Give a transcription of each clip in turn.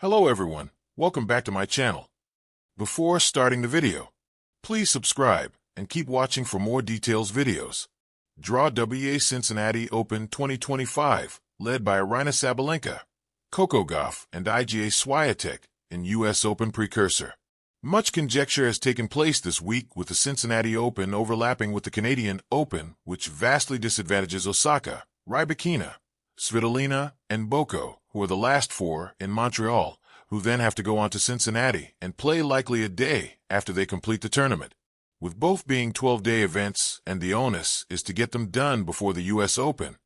Hello everyone, welcome back to my channel. Before starting the video, please subscribe and keep watching for more details videos. Draw WTA Cincinnati Open 2025, led by Sabalenka, Gauff, and IGA Swiatek in U.S. Open precursor. Much conjecture has taken place this week with the Cincinnati Open overlapping with the Canadian Open, which vastly disadvantages Osaka, Rybakina, Svitolina, and Boko, who are the last four in Montreal, who then have to go on to Cincinnati and play likely a day after they complete the tournament. With both being 12-day events and the onus is to get them done before the U.S. Open,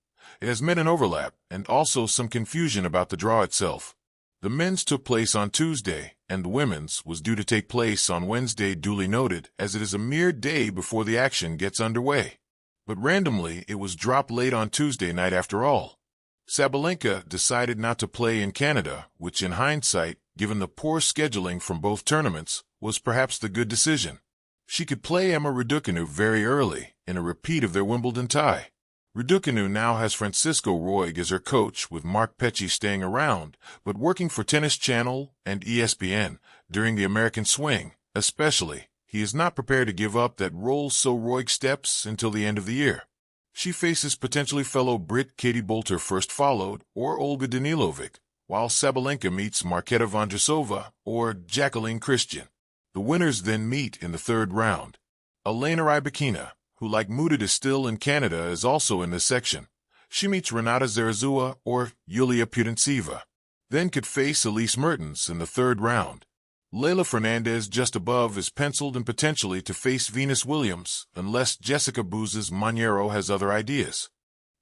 it has meant an overlap and also some confusion about the draw itself. The men's took place on Tuesday, and the women's was due to take place on Wednesday, duly noted, as it is a mere day before the action gets underway. But randomly, it was dropped late on Tuesday night after all. Sabalenka decided not to play in Canada, which in hindsight, given the poor scheduling from both tournaments, was perhaps the good decision. She could play Emma Raducanu very early, in a repeat of their Wimbledon tie. Raducanu now has Francisco Roig as her coach, with Mark Petchey staying around, but working for Tennis Channel and ESPN during the American swing, especially. He is not prepared to give up that role, so Roig steps until the end of the year. She faces potentially fellow Brit Katie Boulter first followed, or Olga Danilovic, while Sabalenka meets Marketa Vondrousova or Jacqueline Christian. The winners then meet in the third round. Elena Rybakina, who like Muted is still in Canada, is also in this section. She meets Renata Zarazua or Yulia Putintseva. Then could face Elise Mertens in the third round. Leila Fernandez just above is penciled and potentially to face Venus Williams, unless Jessica Booz's Monero has other ideas.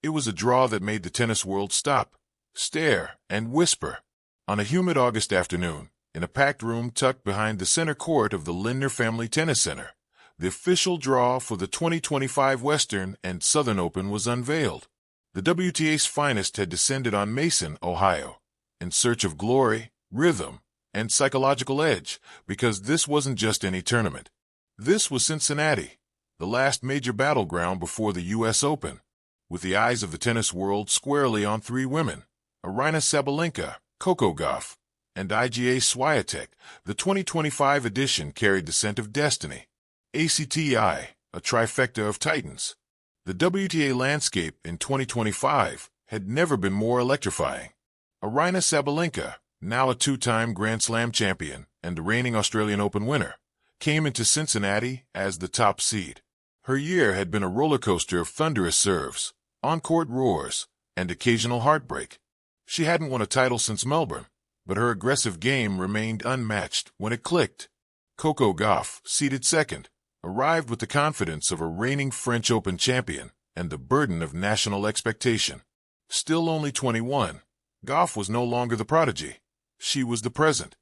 It was a draw that made the tennis world stop, stare, and whisper. On a humid August afternoon, in a packed room tucked behind the center court of the Lindner Family Tennis Center, the official draw for the 2025 Western and Southern Open was unveiled. The WTA's finest had descended on Mason, Ohio, in search of glory, rhythm, and psychological edge, because this wasn't just any tournament. This was Cincinnati, the last major battleground before the U.S. Open, with the eyes of the tennis world squarely on three women, Aryna Sabalenka, Gauff, and IGA Swiatek. The 2025 edition carried the scent of destiny. ACTI, a trifecta of titans. The WTA landscape in 2025 had never been more electrifying. Aryna Sabalenka, now a two-time Grand Slam champion and the reigning Australian Open winner, came into Cincinnati as the top seed. Her year had been a roller coaster of thunderous serves, on-court roars, and occasional heartbreak. She hadn't won a title since Melbourne, but her aggressive game remained unmatched when it clicked. Gauff, seeded second, arrived with the confidence of a reigning French Open champion and the burden of national expectation. Still only 21, Gauff was no longer the prodigy. She was the present.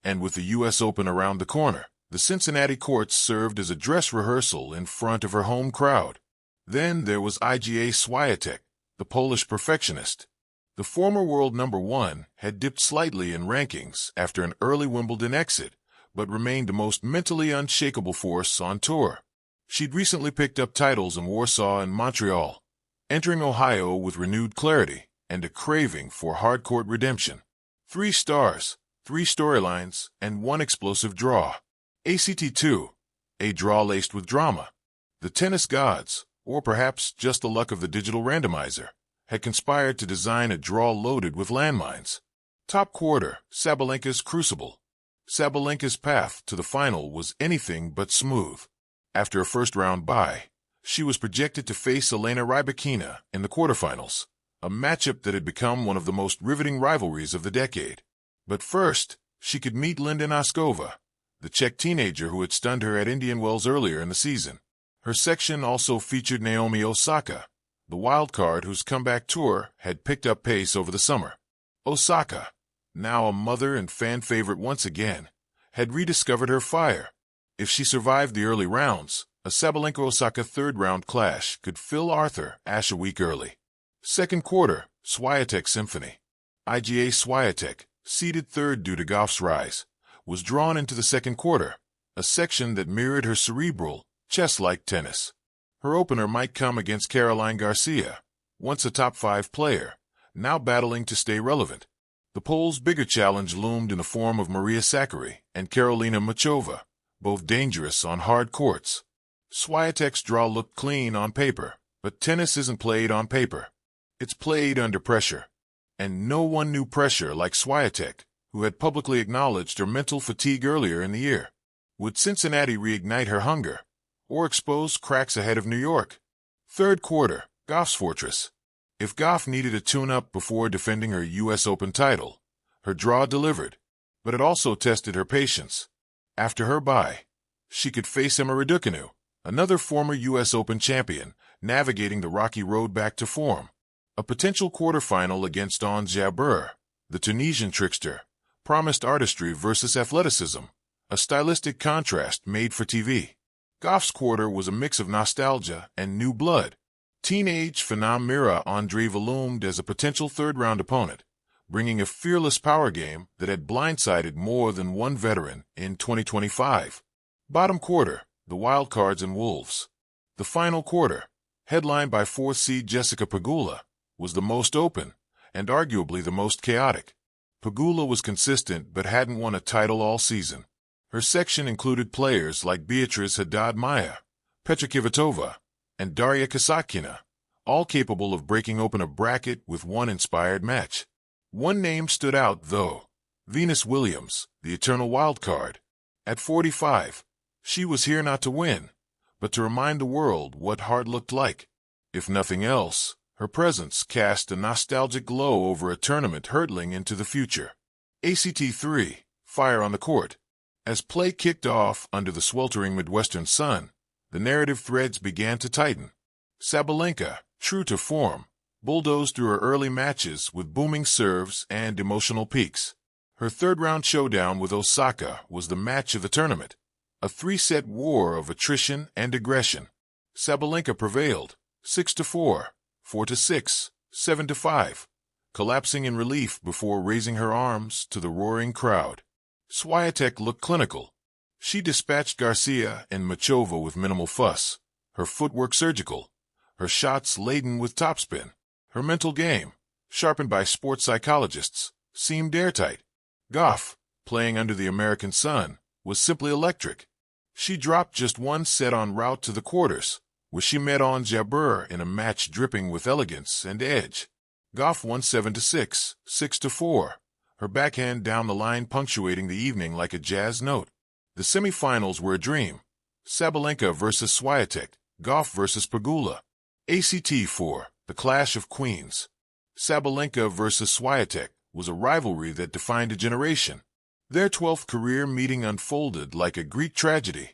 And with the U.S. Open around the corner, the Cincinnati courts served as a dress rehearsal in front of her home crowd. Then there was IGA Swiatek, the Polish perfectionist. The former world number one had dipped slightly in rankings after an early Wimbledon exit, but remained the most mentally unshakable force on tour. She'd recently picked up titles in Warsaw and Montreal, entering Ohio with renewed clarity and a craving for hard-court redemption. 3 stars, 3 storylines, and 1 explosive draw. ACT2, a draw laced with drama. The tennis gods, or perhaps just the luck of the digital randomizer, had conspired to design a draw loaded with landmines. Top quarter, Sabalenka's crucible. Sabalenka's path to the final was anything but smooth. After a first-round bye, she was projected to face Elena Rybakina in the quarterfinals, a matchup that had become one of the most riveting rivalries of the decade. But first, she could meet Linda Noskova, the Czech teenager who had stunned her at Indian Wells earlier in the season. Her section also featured Naomi Osaka, the wildcard whose comeback tour had picked up pace over the summer. Osaka, now a mother and fan favorite once again, had rediscovered her fire. If she survived the early rounds, a Sabalenka-Osaka third-round clash could fill Arthur Ashe a week early. Second quarter, Swiatek Symphony. IGA Swiatek, seeded third due to Gauff's rise, was drawn into the second quarter, a section that mirrored her cerebral, chess-like tennis. Her opener might come against Caroline Garcia, once a top 5 player, now battling to stay relevant. The Poles' bigger challenge loomed in the form of Maria Sakkari and Karolina Muchova, both dangerous on hard courts. Swiatek's draw looked clean on paper, but tennis isn't played on paper. It's played under pressure. And no one knew pressure like Swiatek, who had publicly acknowledged her mental fatigue earlier in the year. Would Cincinnati reignite her hunger, or expose cracks ahead of New York? Third quarter, Gauff's fortress. If Gauff needed a tune-up before defending her U.S. Open title, her draw delivered, but it also tested her patience. After her bye, she could face Emma Raducanu, another former U.S. Open champion, navigating the rocky road back to form. A potential quarterfinal against Ons Jabeur, the Tunisian trickster, promised artistry versus athleticism, a stylistic contrast made for TV. Gauff's quarter was a mix of nostalgia and new blood. Teenage phenom Mira Andreeva loomed as a potential third-round opponent, bringing a fearless power game that had blindsided more than one veteran in 2025. Bottom quarter, the wildcards and wolves. The final quarter, headlined by fourth seed Jessica Pegula, was the most open and arguably the most chaotic. Pegula was consistent but hadn't won a title all season. Her section included players like Beatriz Haddad-Maia, Petra Kvitova, and Daria Kasatkina, all capable of breaking open a bracket with one inspired match. One name stood out, though: Venus Williams, the eternal wildcard. At 45, she was here not to win, but to remind the world what hard looked like. If nothing else, her presence cast a nostalgic glow over a tournament hurtling into the future. ACT3, fire on the court. As play kicked off under the sweltering Midwestern sun, the narrative threads began to tighten. Sabalenka, true to form, bulldozed through her early matches with booming serves and emotional peaks. Her third-round showdown with Osaka was the match of the tournament, a three-set war of attrition and aggression. Sabalenka prevailed, 6-4, 4-6, 7-5, collapsing in relief before raising her arms to the roaring crowd. Swiatek looked clinical. She dispatched Garcia and Muchova with minimal fuss, her footwork surgical, her shots laden with topspin. Her mental game, sharpened by sports psychologists, seemed airtight. Gauff, playing under the American sun, was simply electric. She dropped just one set en route to the quarters, where she met Ons Jabeur in a match dripping with elegance and edge. Gauff won 7-6, 6-4, her backhand down the line punctuating the evening like a jazz note. The semifinals were a dream. Sabalenka versus Swiatek, Gauff versus Pegula. ACT4, the clash of queens. Sabalenka versus Swiatek was a rivalry that defined a generation. Their 12th career meeting unfolded like a Greek tragedy.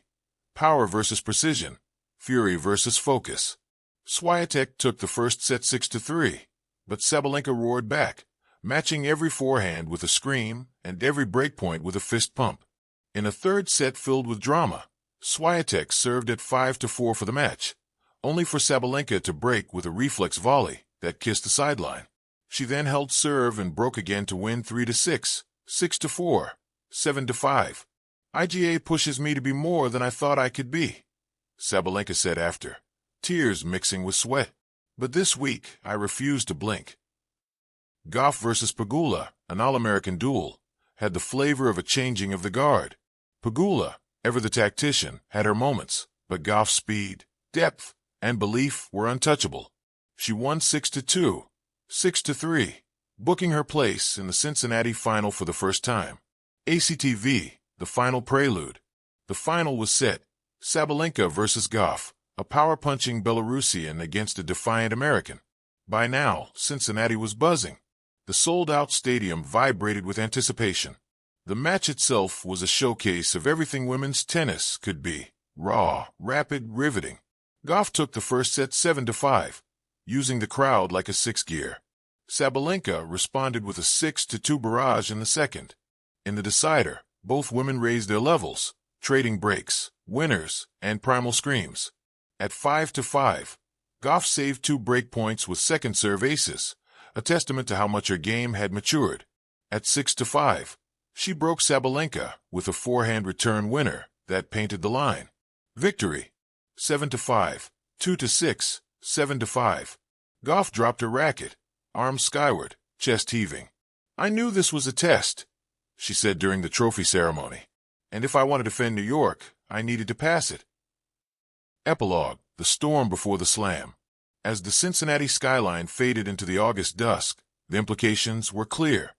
Power versus precision, fury versus focus. Swiatek took the first set 6-3, but Sabalenka roared back, matching every forehand with a scream and every breakpoint with a fist pump. In a third set filled with drama, Swiatek served at 5-4 for the match, only for Sabalenka to break with a reflex volley that kissed the sideline. She then held serve and broke again to win 3-6, 6-4, 7-5. IGA pushes me to be more than I thought I could be, Sabalenka said after, tears mixing with sweat. But this week, I refuse to blink. Gauff versus Pegula, an All-American duel, had the flavor of a changing of the guard. Pegula, ever the tactician, had her moments, but Gauff's speed, depth, and belief were untouchable. She won 6-2, 6-3, booking her place in the Cincinnati final for the first time. ACTV, the final prelude. The final was set, Sabalenka versus Gauff, a power-punching Belarusian against a defiant American. By now, Cincinnati was buzzing. The sold-out stadium vibrated with anticipation. The match itself was a showcase of everything women's tennis could be: raw, rapid, riveting. Gauff took the first set 7-5, using the crowd like a sixth-gear. Sabalenka responded with a 6-2 barrage in the second. In the decider, both women raised their levels, trading breaks, winners, and primal screams. At 5-5, Gauff saved 2 break points with second-serve aces, a testament to how much her game had matured. At 6-5, she broke Sabalenka with a forehand return winner that painted the line. Victory. 7-5, 2-6, 7-5. Gauff dropped her racket, arms skyward, chest heaving. "I knew this was a test," she said during the trophy ceremony. "And if I want to defend New York, I needed to pass it." Epilogue: The storm before the slam. As the Cincinnati skyline faded into the August dusk, the implications were clear.